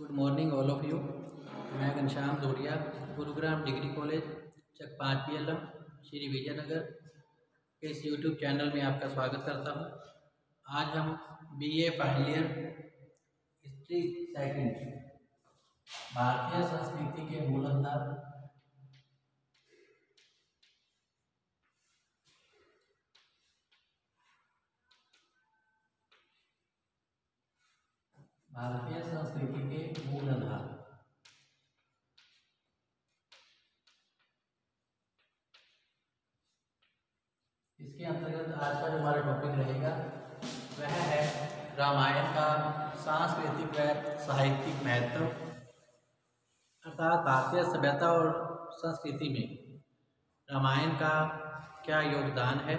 Good morning all of you. मैं Ghanshyam धोड़िया, Gurugram degree college चक 5 PLM Shri Vijayanagar के इस यूट्यूब चैनल में आपका स्वागत करता हूँ। आज हम BA final year history second भारतीय संस्कृति के मूलाधार भारतीय संस्कृति के मूलाधार इसके अंतर्गत आज का जो हमारा टॉपिक रहेगा वह है रामायण का सांस्कृतिक व साहित्यिक महत्व, अर्थात भारतीय सभ्यता और संस्कृति में रामायण का क्या योगदान है,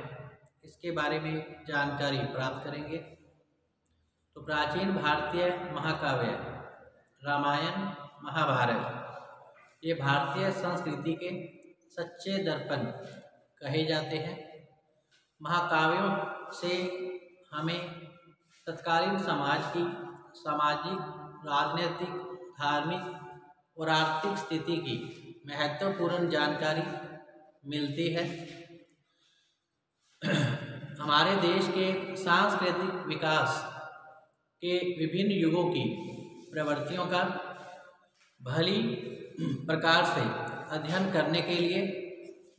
इसके बारे में जानकारी प्राप्त करेंगे। तो प्राचीन भारतीय महाकाव्य रामायण महाभारत ये भारतीय संस्कृति के सच्चे दर्पण कहे जाते हैं। महाकाव्यों से हमें तत्कालीन समाज की सामाजिक, राजनीतिक, धार्मिक और आर्थिक स्थिति की महत्वपूर्ण जानकारी मिलती है। हमारे देश के सांस्कृतिक विकास के विभिन्न युगों की प्रवृत्तियों का भली प्रकार से अध्ययन करने के लिए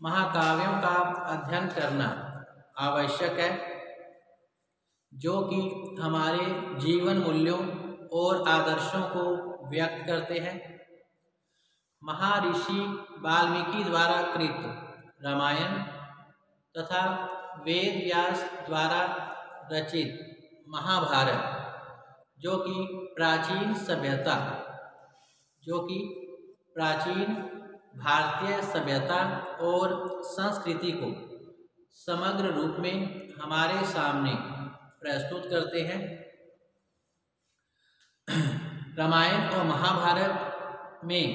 महाकाव्यों का अध्ययन करना आवश्यक है, जो कि हमारे जीवन मूल्यों और आदर्शों को व्यक्त करते हैं। महर्षि वाल्मीकि द्वारा कृत रामायण तथा वेद व्यास द्वारा रचित महाभारत जो कि प्राचीन भारतीय सभ्यता और संस्कृति को समग्र रूप में हमारे सामने प्रस्तुत करते हैं। रामायण और महाभारत में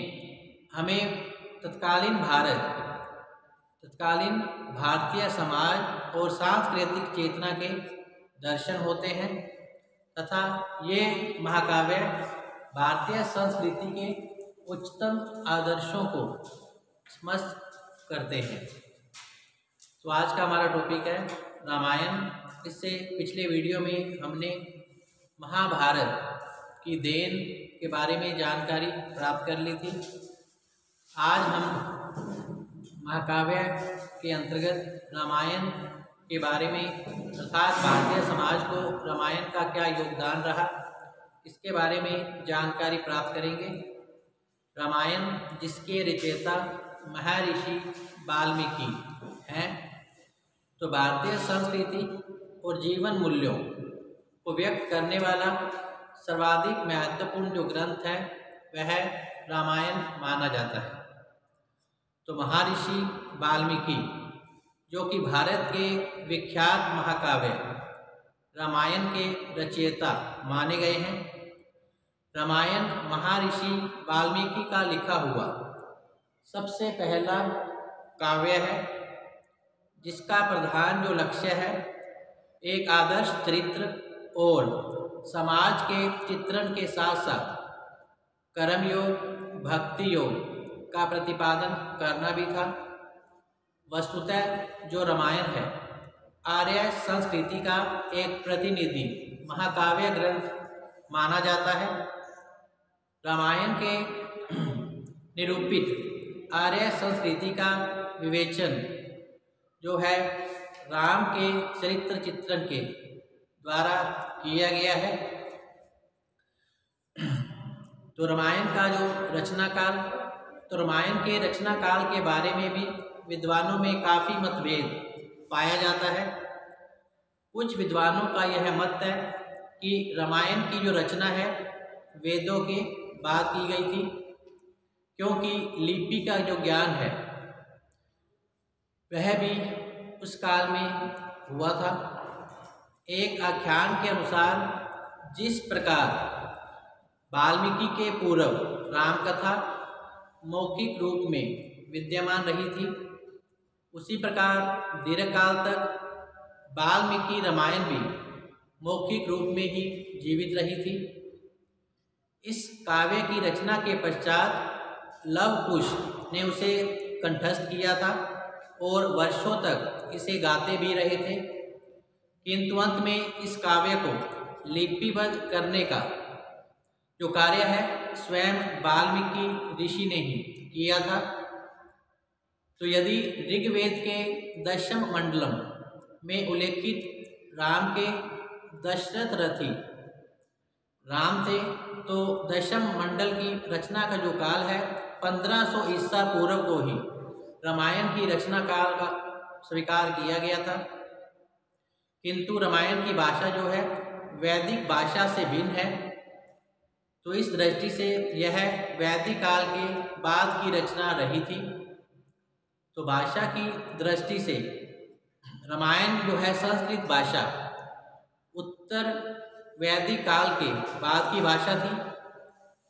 हमें तत्कालीन भारतीय समाज और सांस्कृतिक चेतना के दर्शन होते हैं तथा ये महाकाव्य भारतीय संस्कृति के उच्चतम आदर्शों को स्पष्ट करते हैं। तो आज का हमारा टॉपिक है रामायण। इससे पिछले वीडियो में हमने महाभारत की देन के बारे में जानकारी प्राप्त कर ली थी। आज हम महाकाव्य के अंतर्गत रामायण के बारे में, अर्थात भारतीय समाज को रामायण का क्या योगदान रहा, इसके बारे में जानकारी प्राप्त करेंगे। रामायण जिसके रचयिता महर्षि वाल्मीकि हैं, तो भारतीय संस्कृति और जीवन मूल्यों को व्यक्त करने वाला सर्वाधिक महत्वपूर्ण जो ग्रंथ है वह रामायण माना जाता है। तो महर्षि वाल्मीकि जो कि भारत के विख्यात महाकाव्य रामायण के रचयिता माने गए हैं। रामायण महर्षि वाल्मीकि का लिखा हुआ सबसे पहला काव्य है, जिसका प्रधान जो लक्ष्य है एक आदर्श चरित्र और समाज के चित्रण के साथ साथ कर्मयोग, भक्ति योग का प्रतिपादन करना भी था। वस्तुतः जो रामायण है आर्य संस्कृति का एक प्रतिनिधि महाकाव्य ग्रंथ माना जाता है। रामायण के निरूपित आर्य संस्कृति का विवेचन जो है राम के चरित्र चित्रण के द्वारा किया गया है। तो रामायण के रचना काल के बारे में भी विद्वानों में काफ़ी मतभेद पाया जाता है। कुछ विद्वानों का यह मत है कि रामायण की जो रचना है वेदों के बाद की गई थी, क्योंकि लिपि का जो ज्ञान है वह भी उस काल में हुआ था। एक आख्यान के अनुसार जिस प्रकार वाल्मीकि के पूर्व रामकथा मौखिक रूप में विद्यमान रही थी, उसी प्रकार दीर्घकाल तक वाल्मीकि रामायण भी मौखिक रूप में ही जीवित रही थी। इस काव्य की रचना के पश्चात लव कुश ने उसे कंठस्थ किया था और वर्षों तक इसे गाते भी रहे थे, किंतु अंत में इस काव्य को लिपिबद्ध करने का जो कार्य है स्वयं वाल्मीकि ऋषि ने ही किया था। तो यदि ऋग्वेद के दशम मंडलम में उल्लेखित राम के दशरथ रथी राम थे, तो दशम मंडल की रचना का जो काल है 1500 ईसा पूर्व को ही रामायण की रचना काल का स्वीकार किया गया था। किंतु रामायण की भाषा जो है वैदिक भाषा से भिन्न है, तो इस दृष्टि से यह वैदिक काल के बाद की रचना रही थी। तो भाषा की दृष्टि से रामायण जो है संस्कृत भाषा उत्तर वैदिक काल के बाद की भाषा थी,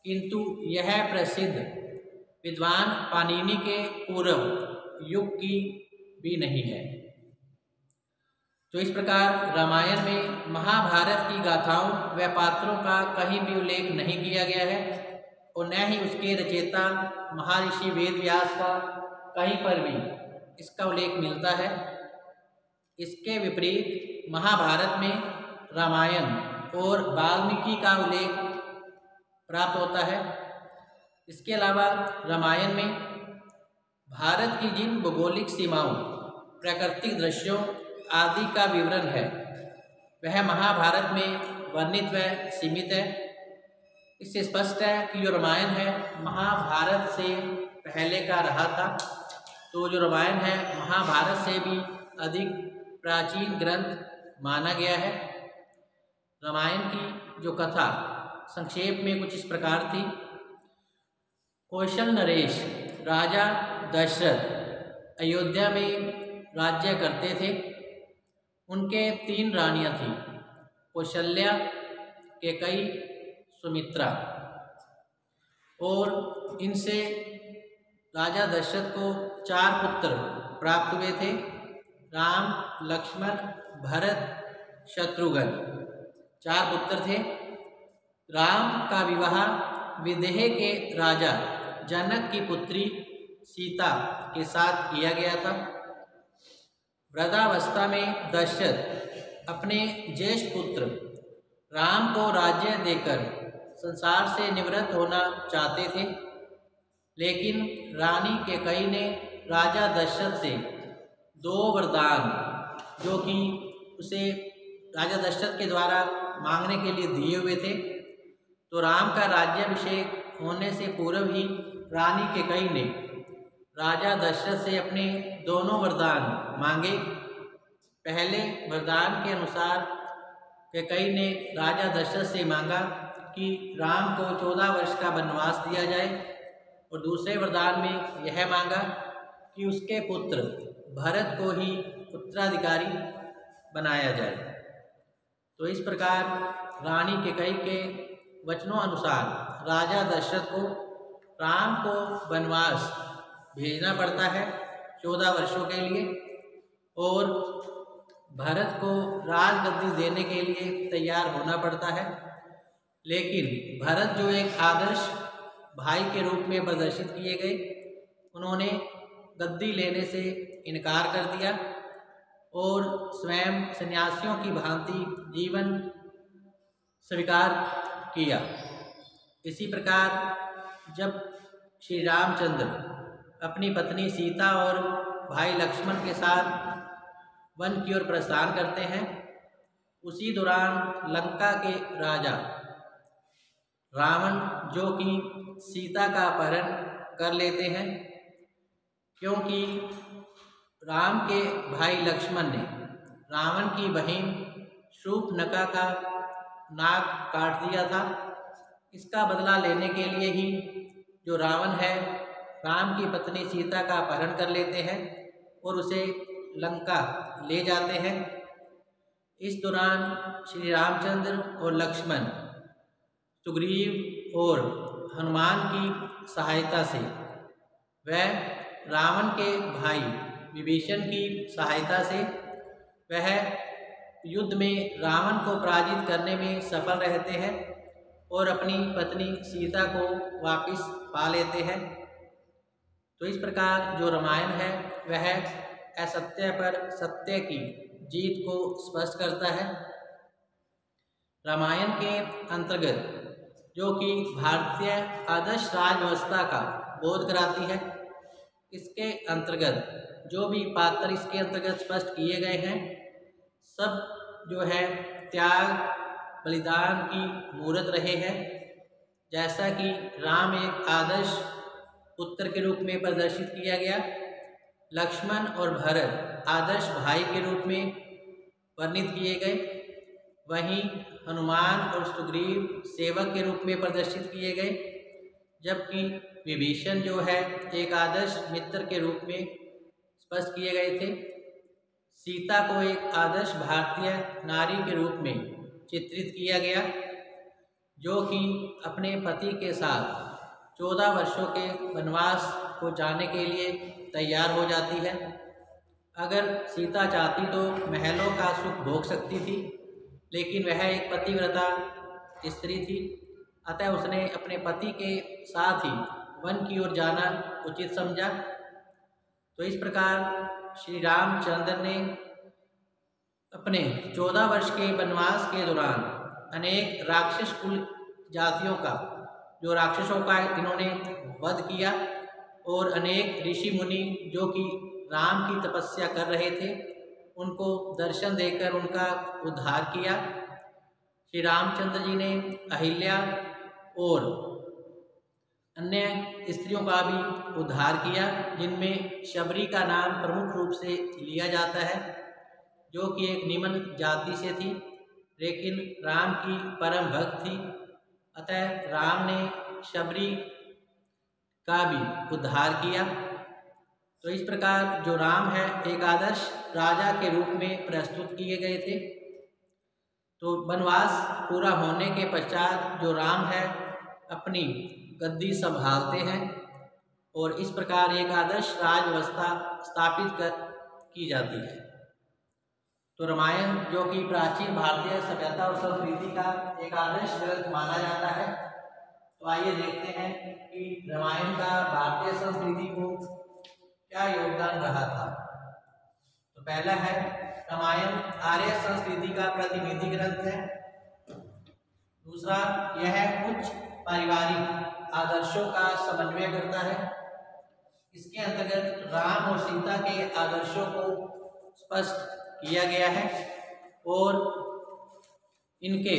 किंतु यह प्रसिद्ध विद्वान पाणिनि के पूर्व युग की भी नहीं है। तो इस प्रकार रामायण में महाभारत की गाथाओं व पात्रों का कहीं भी उल्लेख नहीं किया गया है और न ही उसके रचयिता महर्षि वेद व्यास का कहीं पर भी इसका उल्लेख मिलता है। इसके विपरीत महाभारत में रामायण और वाल्मीकि का उल्लेख प्राप्त होता है। इसके अलावा रामायण में भारत की जिन भौगोलिक सीमाओं, प्राकृतिक दृश्यों आदि का विवरण है वह महाभारत में वर्णित व सीमित है। इससे स्पष्ट है कि जो रामायण है महाभारत से पहले का रहा था। तो जो रामायण है महाभारत से भी अधिक प्राचीन ग्रंथ माना गया है। रामायण की जो कथा संक्षेप में कुछ इस प्रकार थी। कौशल नरेश राजा दशरथ अयोध्या में राज्य करते थे। उनके 3 रानियां थीं, कौशल्या, कैकेयी, सुमित्रा, और इनसे राजा दशरथ को 4 पुत्र प्राप्त हुए थे, राम, लक्ष्मण, भरत, शत्रुघ्न। 4 पुत्र थे। राम का विवाह विदेह के राजा जनक की पुत्री सीता के साथ किया गया था। वृद्धावस्था में दशरथ अपने ज्येष्ठ पुत्र राम को राज्य देकर संसार से निवृत्त होना चाहते थे, लेकिन रानी कैकेयी ने राजा दशरथ से 2 वरदान जो कि उसे राजा दशरथ के द्वारा मांगने के लिए दिए हुए थे। तो राम का राज्याभिषेक होने से पूर्व ही रानी कैकेयी ने राजा दशरथ से अपने दोनों वरदान मांगे। पहले वरदान के अनुसार कैकेयी ने राजा दशरथ से मांगा कि राम को 14 वर्ष का वनवास दिया जाए, और दूसरे वरदान में यह मांगा कि उसके पुत्र भरत को ही उत्तराधिकारी बनाया जाए। तो इस प्रकार रानी कैकेयी के वचनों अनुसार राजा दशरथ को राम को वनवास भेजना पड़ता है 14 वर्षों के लिए, और भरत को राजगद्दी देने के लिए तैयार होना पड़ता है। लेकिन भरत जो एक आदर्श भाई के रूप में प्रदर्शित किए गए, उन्होंने गद्दी लेने से इनकार कर दिया और स्वयं सन्यासियों की भांति जीवन स्वीकार किया। इसी प्रकार जब श्री रामचंद्र अपनी पत्नी सीता और भाई लक्ष्मण के साथ वन की ओर प्रस्थान करते हैं, उसी दौरान लंका के राजा रावण जो कि सीता का अपहरण कर लेते हैं, क्योंकि राम के भाई लक्ष्मण ने रावण की बहन शूर्पणखा का नाक काट दिया था। इसका बदला लेने के लिए ही जो रावण है राम की पत्नी सीता का अपहरण कर लेते हैं और उसे लंका ले जाते हैं। इस दौरान श्री रामचंद्र और लक्ष्मण सुग्रीव और हनुमान की सहायता से वह रावण के भाई विभीषण की सहायता से वह युद्ध में रावण को पराजित करने में सफल रहते हैं और अपनी पत्नी सीता को वापस पा लेते हैं। तो इस प्रकार जो रामायण है वह असत्य पर सत्य की जीत को स्पष्ट करता है। रामायण के अंतर्गत जो कि भारतीय आदर्श राज व्यवस्था का बोध कराती है, इसके अंतर्गत जो भी पात्र इसके अंतर्गत स्पष्ट किए गए हैं सब जो है त्याग बलिदान की मूर्त रहे हैं। जैसा कि राम एक आदर्श पुत्र के रूप में प्रदर्शित किया गया, लक्ष्मण और भरत आदर्श भाई के रूप में वर्णित किए गए, वहीं हनुमान और सुग्रीव सेवक के रूप में प्रदर्शित किए गए, जबकि विभीषण जो है एक आदर्श मित्र के रूप में स्पष्ट किए गए थे। सीता को एक आदर्श भारतीय नारी के रूप में चित्रित किया गया, जो कि अपने पति के साथ 14 वर्षों के वनवास को जाने के लिए तैयार हो जाती है। अगर सीता चाहती तो महलों का सुख भोग सकती थी, लेकिन वह एक पतिव्रता स्त्री थी, अतः उसने अपने पति के साथ ही वन की ओर जाना उचित समझा। तो इस प्रकार श्री रामचंद्र ने अपने 14 वर्ष के वनवास के दौरान अनेक राक्षस कुल जातियों का जो राक्षसों का इन्होंने वध किया और अनेक ऋषि मुनि जो कि राम की तपस्या कर रहे थे उनको दर्शन देकर उनका उद्धार किया। श्री रामचंद्र जी ने अहिल्या और अन्य स्त्रियों का भी उद्धार किया, जिनमें शबरी का नाम प्रमुख रूप से लिया जाता है, जो कि एक निम्न जाति से थी लेकिन राम की परम भक्त थी। अतः राम ने शबरी का भी उद्धार किया। तो इस प्रकार जो राम है एक आदर्श राजा के रूप में प्रस्तुत किए गए थे। तो वनवास पूरा होने के पश्चात जो राम है अपनी गद्दी संभालते हैं और इस प्रकार एक आदर्श राज व्यवस्था स्थापित की जाती है। तो रामायण जो कि प्राचीन भारतीय सभ्यता और संस्कृति का एक आदर्श ग्रंथ माना जाता है। तो आइए देखते हैं कि रामायण का भारतीय संस्कृति को क्या योगदान रहा था। तो पहला है रामायण आर्य संस्कृति का प्रतिनिधि ग्रंथ है। दूसरा, यह उच्च पारिवारिक आदर्शों का समन्वय करता है। इसके अंतर्गत राम और सीता के आदर्शों को स्पष्ट किया गया है और इनके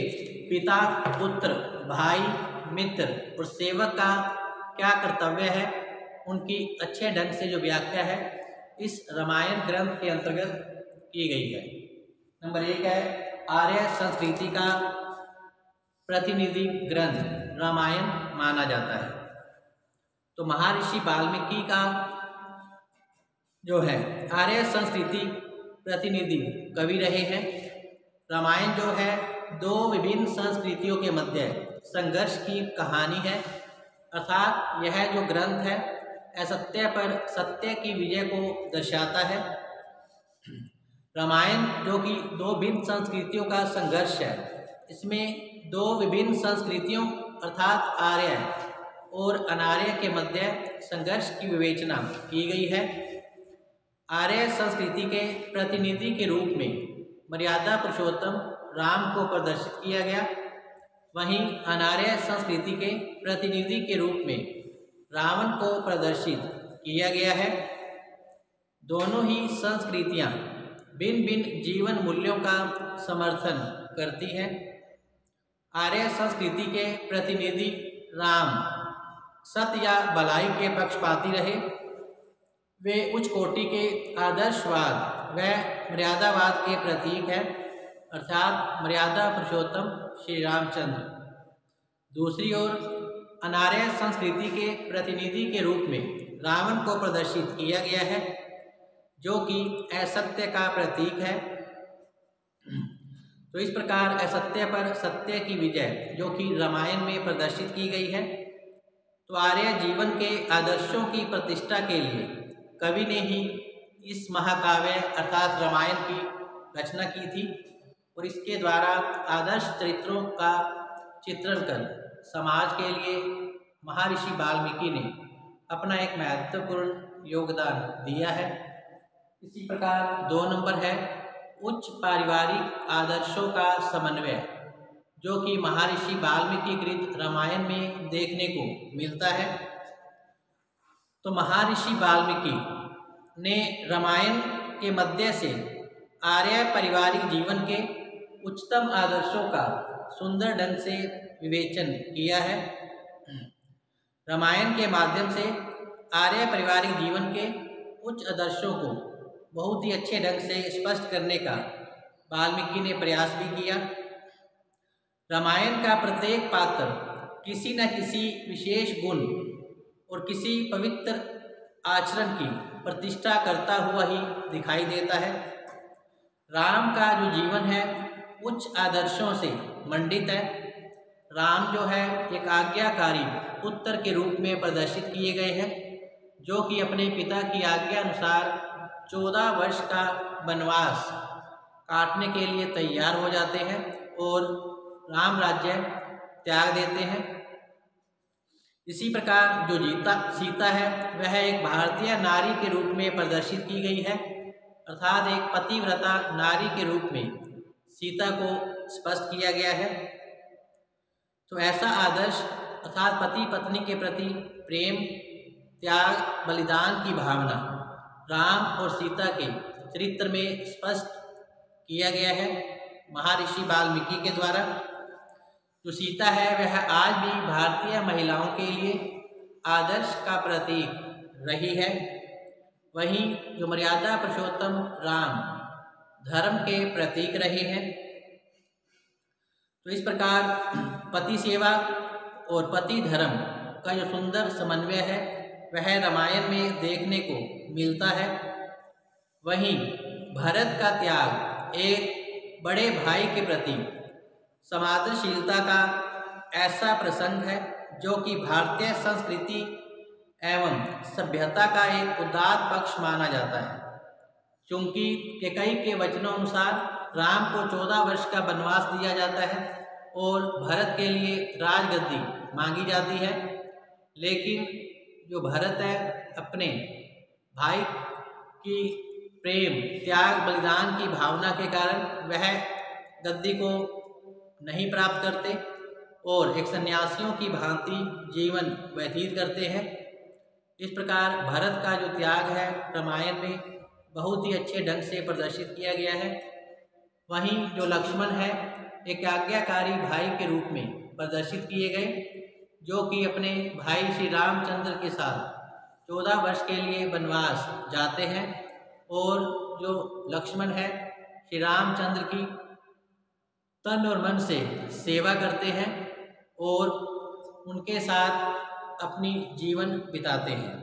पिता पुत्र भाई मित्र और सेवक का क्या कर्तव्य है उनकी अच्छे ढंग से जो व्याख्या है इस रामायण ग्रंथ के अंतर्गत की गई है। नंबर 1 है आर्य संस्कृति का प्रतिनिधि ग्रंथ रामायण माना जाता है। तो महर्षि वाल्मीकि का जो है आर्य संस्कृति प्रतिनिधि कवि रहे हैं। रामायण जो है दो विभिन्न संस्कृतियों के मध्य संघर्ष की कहानी है, अर्थात यह जो ग्रंथ है असत्य पर सत्य की विजय को दर्शाता है। रामायण जो कि दो भिन्न संस्कृतियों का संघर्ष है, इसमें दो विभिन्न संस्कृतियों अर्थात आर्य और अनार्य के मध्य संघर्ष की विवेचना की गई है। आर्य संस्कृति के प्रतिनिधि के रूप में मर्यादा पुरुषोत्तम राम को प्रदर्शित किया गया, वहीं अनार्य संस्कृति के प्रतिनिधि के रूप में रावण को प्रदर्शित किया गया है। दोनों ही संस्कृतियां भिन्न भिन्न जीवन मूल्यों का समर्थन करती हैं। आर्य संस्कृति के प्रतिनिधि राम सत्य या भलाई के पक्षपाती रहे। वे उच्च कोटि के आदर्शवाद व मर्यादावाद के प्रतीक हैं, अर्थात मर्यादा पुरुषोत्तम श्री रामचंद्र। दूसरी ओर अनार्य संस्कृति के प्रतिनिधि के रूप में रावण को प्रदर्शित किया गया है, जो कि असत्य का प्रतीक है। तो इस प्रकार असत्य पर सत्य की विजय जो कि रामायण में प्रदर्शित की गई है। तो आर्य जीवन के आदर्शों की प्रतिष्ठा के लिए कवि ने ही इस महाकाव्य अर्थात रामायण की रचना की थी और इसके द्वारा आदर्श चरित्रों का चित्रण कर समाज के लिए महर्षि वाल्मीकि ने अपना एक महत्वपूर्ण योगदान दिया है। इसी प्रकार 2 नंबर है उच्च पारिवारिक आदर्शों का समन्वय, जो कि महर्षि वाल्मीकि कृत रामायण में देखने को मिलता है। तो महर्षि वाल्मीकि ने रामायण के मध्य से आर्य पारिवारिक जीवन के उच्चतम आदर्शों का सुंदर ढंग से विवेचन किया है। रामायण के माध्यम से आर्य पारिवारिक जीवन के उच्च आदर्शों को बहुत ही अच्छे ढंग से स्पष्ट करने का वाल्मीकि ने प्रयास भी किया। रामायण का प्रत्येक पात्र किसी न किसी विशेष गुण और किसी पवित्र आचरण की प्रतिष्ठा करता हुआ ही दिखाई देता है। राम का जो जीवन है उच्च आदर्शों से मंडित है। राम जो है एक आज्ञाकारी पुत्र के रूप में प्रदर्शित किए गए हैं, जो कि अपने पिता की आज्ञा अनुसार 14 वर्ष का वनवास काटने के लिए तैयार हो जाते हैं और राम राज्य त्याग देते हैं। इसी प्रकार जो सीता है वह एक भारतीय नारी के रूप में प्रदर्शित की गई है, अर्थात एक पतिव्रता नारी के रूप में सीता को स्पष्ट किया गया है। तो ऐसा आदर्श अर्थात पति पत्नी के प्रति प्रेम, त्याग, बलिदान की भावना राम और सीता के चरित्र में स्पष्ट किया गया है महर्षि वाल्मीकि के द्वारा। जो सीता है वह आज भी भारतीय महिलाओं के लिए आदर्श का प्रतीक रही है। वहीं जो मर्यादा पुरुषोत्तम राम धर्म के प्रतीक रहे हैं। तो इस प्रकार पति सेवा और पति धर्म का जो सुंदर समन्वय है वह रामायण में देखने को मिलता है। वहीं भरत का त्याग एक बड़े भाई के प्रति समादरशीलता का ऐसा प्रसंग है जो कि भारतीय संस्कृति एवं सभ्यता का एक उदात्त पक्ष माना जाता है। चूंकि कैकेयी के वचनों अनुसार राम को 14 वर्ष का वनवास दिया जाता है और भरत के लिए राजगद्दी मांगी जाती है, लेकिन जो भरत है अपने भाई की प्रेम, त्याग, बलिदान की भावना के कारण वह गद्दी को नहीं प्राप्त करते और एक सन्यासियों की भांति जीवन व्यतीत करते हैं। इस प्रकार भरत का जो त्याग है रामायण में बहुत ही अच्छे ढंग से प्रदर्शित किया गया है। वहीं जो लक्ष्मण है एक आज्ञाकारी भाई के रूप में प्रदर्शित किए गए, जो कि अपने भाई श्री रामचंद्र के साथ 14 वर्ष के लिए वनवास जाते हैं और जो लक्ष्मण है श्री रामचंद्र की तन और मन से सेवा करते हैं और उनके साथ अपनी जीवन बिताते हैं।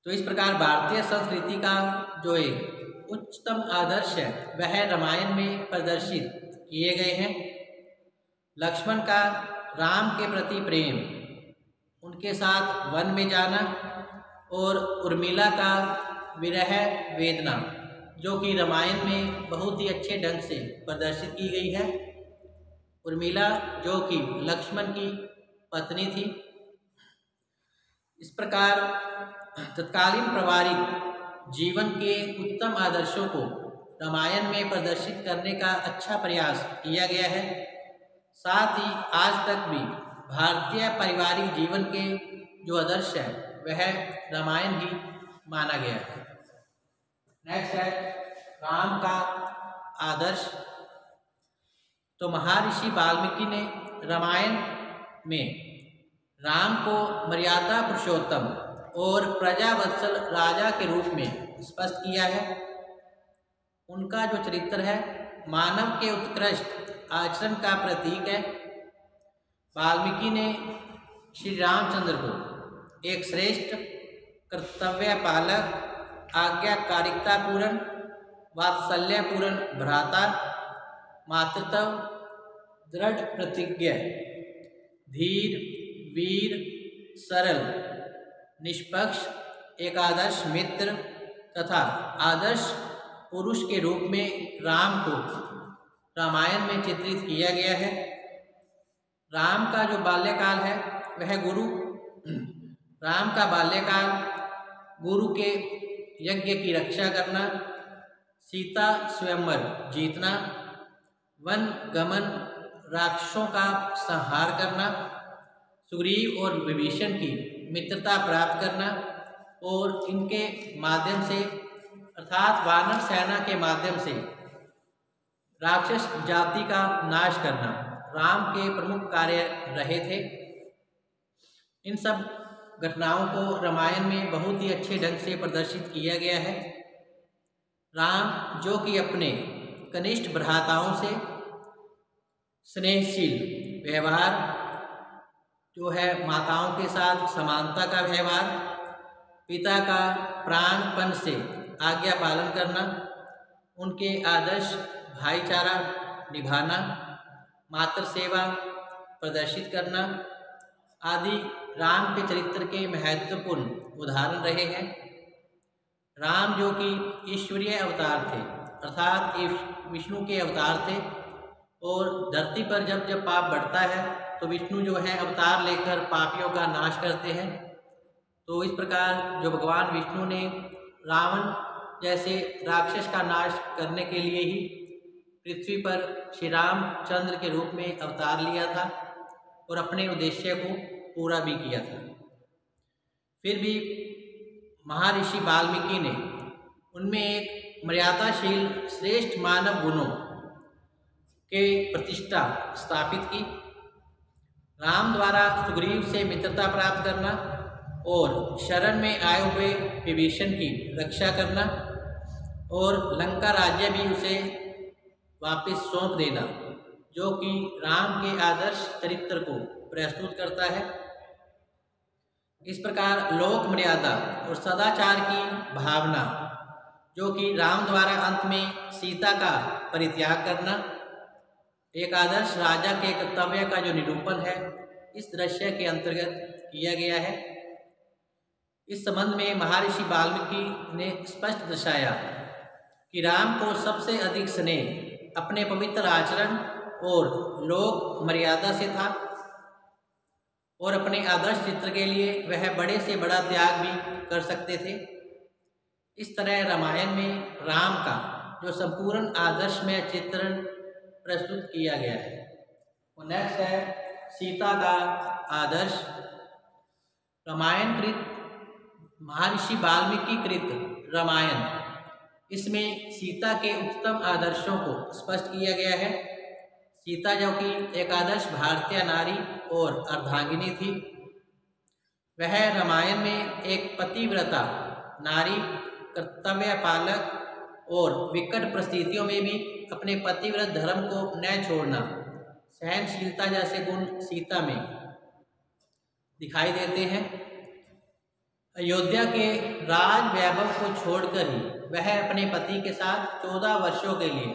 तो इस प्रकार भारतीय संस्कृति का जो एक उच्चतम आदर्श है वह रामायण में प्रदर्शित किए गए हैं। लक्ष्मण का राम के प्रति प्रेम, उनके साथ वन में जाना और उर्मिला का विरह वेदना, जो कि रामायण में बहुत ही अच्छे ढंग से प्रदर्शित की गई है। उर्मिला जो कि लक्ष्मण की पत्नी थी। इस प्रकार तत्कालीन पारिवारिक जीवन के उत्तम आदर्शों को रामायण में प्रदर्शित करने का अच्छा प्रयास किया गया है। साथ ही आज तक भी भारतीय पारिवारिक जीवन के जो आदर्श है वह रामायण ही माना गया है। नेक्स्ट है राम का आदर्श। तो महर्षि वाल्मीकि ने रामायण में राम को मर्यादा पुरुषोत्तम और प्रजावत्सल राजा के रूप में स्पष्ट किया है। उनका जो चरित्र है मानव के उत्कृष्ट आचरण का प्रतीक है। वाल्मीकि ने श्री रामचंद्र को एक श्रेष्ठ कर्तव्य पालक, आज्ञाकारितापूर्ण, वात्सल्यपूर्ण भ्राता, मातृत्व, दृढ़ प्रतिज्ञ, धीर, वीर, सरल, निष्पक्ष, एक आदर्श मित्र तथा आदर्श पुरुष के रूप में राम को रामायण में चित्रित किया गया है। राम का जो बाल्यकाल है वह राम का बाल्यकाल गुरु के यज्ञ की रक्षा करना, सीता स्वयंवर जीतना, वन गमन, राक्षसों का संहार करना, सुग्रीव और विभीषण की मित्रता प्राप्त करना और इनके माध्यम से अर्थात वानर सेना के माध्यम से राक्षस जाति का नाश करना राम के प्रमुख कार्य रहे थे। इन सब घटनाओं को रामायण में बहुत ही अच्छे ढंग से प्रदर्शित किया गया है। राम जो कि अपने कनिष्ठ भ्राताओं से स्नेहशील व्यवहार जो है, माताओं के साथ समानता का व्यवहार, पिता का प्राणपन से आज्ञा पालन करना, उनके आदर्श भाईचारा निभाना, मातृ सेवा प्रदर्शित करना आदि राम के चरित्र के महत्वपूर्ण उदाहरण रहे हैं। राम जो कि ईश्वरीय अवतार थे अर्थात विष्णु के अवतार थे और धरती पर जब जब पाप बढ़ता है तो विष्णु जो है अवतार लेकर पापियों का नाश करते हैं। तो इस प्रकार जो भगवान विष्णु ने रावण जैसे राक्षस का नाश करने के लिए ही पृथ्वी पर श्री रामचंद्र के रूप में अवतार लिया था और अपने उद्देश्य को पूरा भी किया था। फिर भी महर्षि वाल्मीकि ने उनमें एक मर्यादाशील श्रेष्ठ मानव गुणों के प्रतिष्ठा स्थापित की। राम द्वारा सुग्रीव से मित्रता प्राप्त करना और शरण में आए हुए विभीषण की रक्षा करना और लंका राज्य भी उसे वापस सौंप देना, जो कि राम के आदर्श चरित्र को प्रस्तुत करता है। इस प्रकार लोक मर्यादा और सदाचार की भावना जो कि राम द्वारा अंत में सीता का परित्याग करना एक आदर्श राजा के कर्तव्य का जो निरूपण है, इस दृश्य के अंतर्गत किया गया है। इस संबंध में महर्षि वाल्मीकि ने स्पष्ट दर्शाया कि राम को सबसे अधिक स्नेह अपने पवित्र आचरण और लोक मर्यादा से था और अपने आदर्श चित्र के लिए वह बड़े से बड़ा त्याग भी कर सकते थे। इस तरह रामायण में राम का जो संपूर्ण आदर्शमय चित्रण प्रस्तुत किया गया है। और नेक्स्ट है सीता का आदर्श। रामायण कृत महर्षि वाल्मीकि कृत रामायण, इसमें सीता के उत्तम आदर्शों को स्पष्ट किया गया है। सीता जो कि एक आदर्श भारतीय नारी और अर्धांगिनी थी, वह रामायण में एक पतिव्रता नारी, कर्तव्य पालक और विकट परिस्थितियों में भी अपने पतिव्रत धर्म को न छोड़ना, सहनशीलता जैसे गुण सीता में दिखाई देते हैं। अयोध्या के राज वैभव को छोड़कर ही वह अपने पति के साथ 14 वर्षों के लिए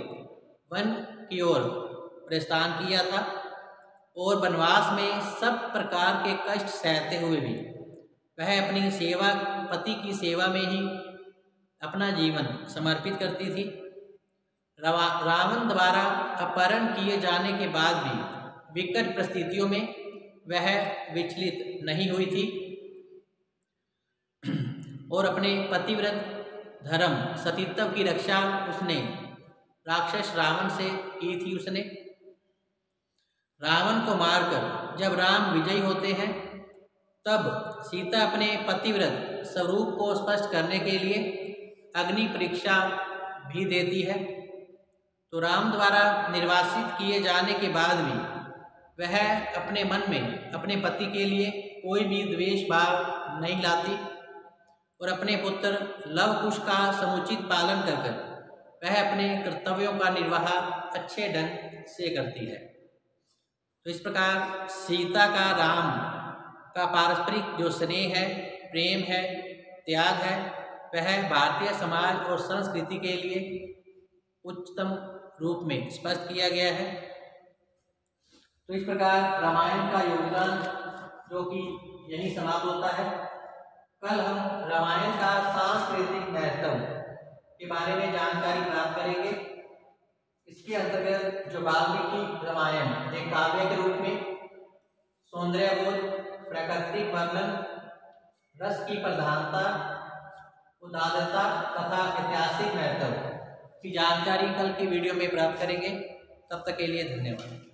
वन की ओर प्रस्थान किया था और वनवास में सब प्रकार के कष्ट सहते हुए भी वह अपनी सेवा, पति की सेवा में ही अपना जीवन समर्पित करती थी। रावण द्वारा अपहरण किए जाने के बाद भी विकट परिस्थितियों में वह विचलित नहीं हुई थी और अपने पतिव्रत धर्म सतीत्व की रक्षा उसने राक्षस रावण से की थी। उसने रावण को मारकर जब राम विजयी होते हैं, तब सीता अपने पतिव्रत स्वरूप को स्पष्ट करने के लिए अग्नि परीक्षा भी देती है। तो राम द्वारा निर्वासित किए जाने के बाद भी वह अपने मन में अपने पति के लिए कोई भी द्वेष भाव नहीं लाती और अपने पुत्र लव कुश का समुचित पालन कर वह अपने कर्तव्यों का निर्वाह अच्छे ढंग से करती है। तो इस प्रकार सीता का राम का पारस्परिक जो स्नेह है, प्रेम है, त्याग है, वह भारतीय समाज और संस्कृति के लिए उच्चतम रूप में स्पष्ट किया गया है। तो इस प्रकार रामायण का योगदान जो कि यही समाप्त होता है। कल हम रामायण का सांस्कृतिक महत्व के बारे में जानकारी प्राप्त करेंगे। इसके अंतर्गत जो वाल्मीकि रामायण एक काव्य के रूप में सौंदर्यबोध, प्राकृतिक वर्णन, रस की प्रधानता, उदारता तथा ऐतिहासिक महत्व की जानकारी कल की वीडियो में प्राप्त करेंगे। तब तक के लिए धन्यवाद।